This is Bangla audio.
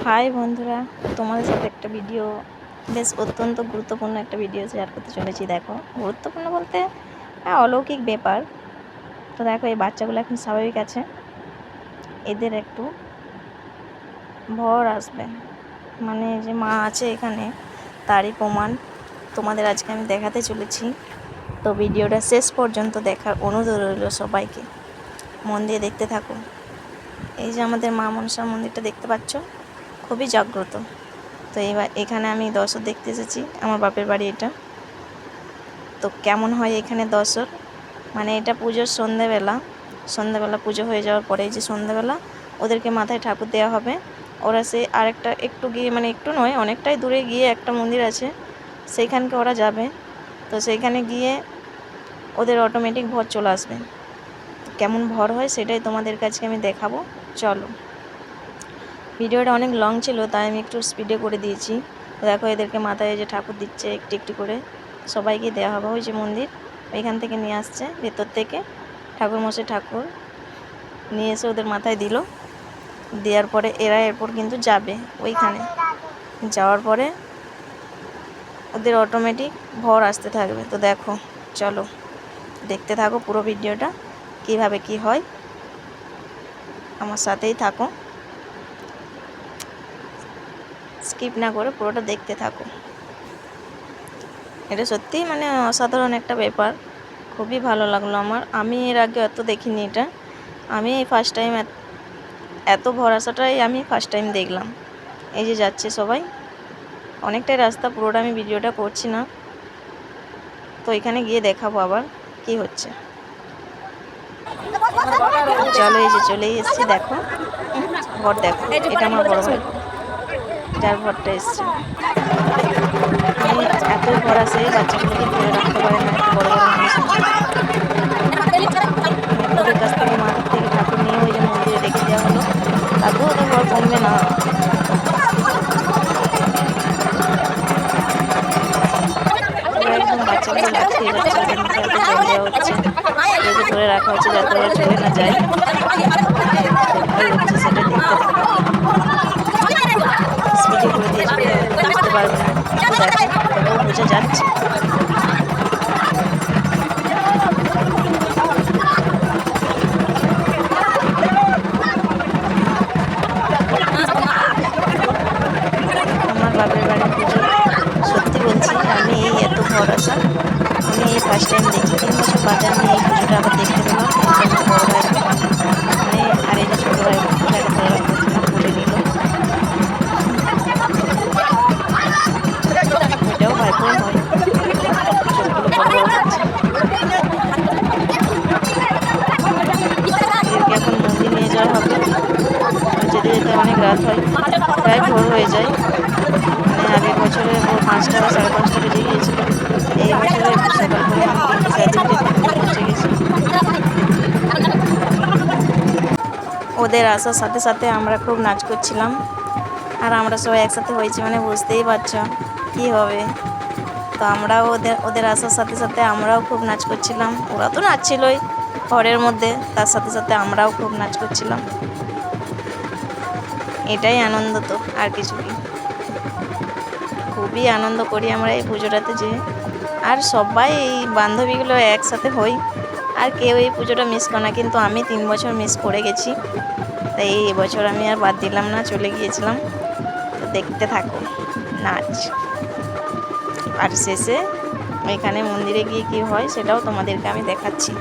হাই বন্ধুরা, তোমাদের সাথে একটা ভিডিও, বেশ অত্যন্ত গুরুত্বপূর্ণ একটা ভিডিও শেয়ার করতে চলেছি। দেখো, গুরুত্বপূর্ণ বলতে অলৌকিক ব্যাপার। তো দেখো, এই বাচ্চাগুলো এখন স্বাভাবিক আছে, এদের একটু ভর আসবে, মানে যে মা আছে এখানে তারই প্রমাণ তোমাদের আজকে আমি দেখাতে চলেছি। তো ভিডিওটা শেষ পর্যন্ত দেখার অনুরোধ রইল সবাইকে, মন দিয়ে দেখতে থাকো। এই যে আমাদের মা মনসা মন্দিরটা দেখতে পাচ্ছ, খুবই জাগ্রত। তো এবার এখানে আমি দশর দেখতে এসেছি, আমার বাপের বাড়ি এটা। তো কেমন হয় এখানে দশর, মানে এটা পুজোর সন্ধ্যাবেলা পুজো হয়ে যাওয়ার পরে যে সন্ধ্যাবেলা ওদেরকে মাথায় ঠাকুর দেওয়া হবে। ওরা সে আরেকটা একটু গিয়ে, মানে একটু নয় অনেকটাই দূরে গিয়ে একটা মন্দির আছে, সেইখানকে ওরা যাবে। তো সেইখানে গিয়ে ওদের অটোমেটিক ভর চলে আসবে। কেমন ভর হয় সেটাই তোমাদের কাছে আমি দেখাবো, চলো। ভিডিওটা অনেক লং ছিল, তাই আমি একটু স্পিডে করে দিয়েছি। দেখো, এদেরকে মাথায় যে ঠাকুর দিচ্ছে একটু একটু করে, সবাইকে দেওয়া হবে। ওই যে মন্দির, ওইখান থেকে নিয়ে আসছে ভেতর থেকে ঠাকুর নিয়ে এসে ওদের মাথায় দিল। দেওয়ার পরে এরা এরপর কিন্তু যাবে ওইখানে। যাওয়ার পরে ওদের অটোমেটিক ভর আসতে থাকবে। তো দেখো, চলো দেখতে থাকো পুরো ভিডিওটা, কিভাবে কি হয় আমার সাথেই থাকো, স্কিপ না করে পুরোটা দেখতে থাকো। এটা সত্যিই মানে অসাধারণ একটা ব্যাপার, খুবই ভালো লাগলো আমার। আমি এর আগে এত দেখিনি এটা, আমি ফার্স্ট টাইম এত ভরসাটাই আমি ফার্স্ট টাইম দেখলাম। এই যে যাচ্ছে সবাই, অনেকটাই রাস্তা, পুরোটা আমি ভিডিওটা করছি না। তো এখানে গিয়ে দেখাবো আবার কি হচ্ছে। চলো, এই যে চলেই এসছি, দেখো ভর দেখো। এটা আমার বড় ভাই, যার ভরটা এসছে। এতই ভর আসে, বাচ্চাগুলোকে ধরে রাখতে পারে না, একটু বড় বড় মানুষ। ওদের কাছ থেকে মাথার থেকে ঠাকুর নিয়ে ওই যে মন্দিরে রেখে দেওয়া হলো, তাতেও ওদের ভর কমবে না। একদম বাচ্চাগুলো লাফিয়ে যাচ্ছে, ওদের মুখে হাতে জল দেওয়া হচ্ছে, ওদেরকে ধরে রাখা হচ্ছে যাতে ওরা চলে না যায়। হচ্ছে সেটা দেখতে থাকো, স্পিডে করে দিয়েছে, বুঝতে পারবে না। দেখো, বোঝা যাচ্ছে। আমার বাপের বাড়ির পুজো, সত্যি বলছি, আমি এই এত ভরসা আমি এই ফার্স্ট টাইম দেখি। 3 বছর বাদে আমি এই পুজোটা আবার দেখতে পেলাম। এই যে আমার বড় ভাই, মানে আর এই যে ছোটো ভাই তাকে ধরে রাখছিলাম, তুলে নিল। এটাও ভাইপোই হয়, চোখগুলো বড় বড় হচ্ছে। এদেরকে এখন মন্দির নিয়ে যাওয়া হবে। যেতে যেতে অনেক রাত হয়, প্রায় ভোর হয়ে যায়। মানে আগের বছরে ভোর 5টা বা 5:30 বেজে গিয়েছিল, এই বছরে সকাল করে আমি 3টে 3:30 পৌঁছে গেছি। ওদের আসার সাথে সাথে আমরা খুব নাচ করছিলাম, আর আমরা সবাই একসাথে হয়েছি মানে বুঝতেই পারছো কি হবে। তো আমরাও ওদের আসার সাথে সাথে আমরাও খুব নাচ করছিলাম। ওরা তো নাচছিলই ঘরের মধ্যে, তার সাথে সাথে আমরাও খুব নাচ করছিলাম। এটাই আনন্দ, তো আর কিছু কি। খুবই আনন্দ করি আমরা এই পুজোটাতে যে, আর সবাই এই বান্ধবীগুলো একসাথে হই, আর কেউ এই পুজোটা মিস করে না। কিন্তু আমি 3 বছর মিস করে গেছি, তাই এই বছর আমি আর বাদ দিলাম না, চলে গিয়েছিলাম। তো দেখতে থাকো নাচ, আর শেষে ওইখানে মন্দিরে গিয়ে কী হয় সেটাও তোমাদেরকে আমি দেখাচ্ছি।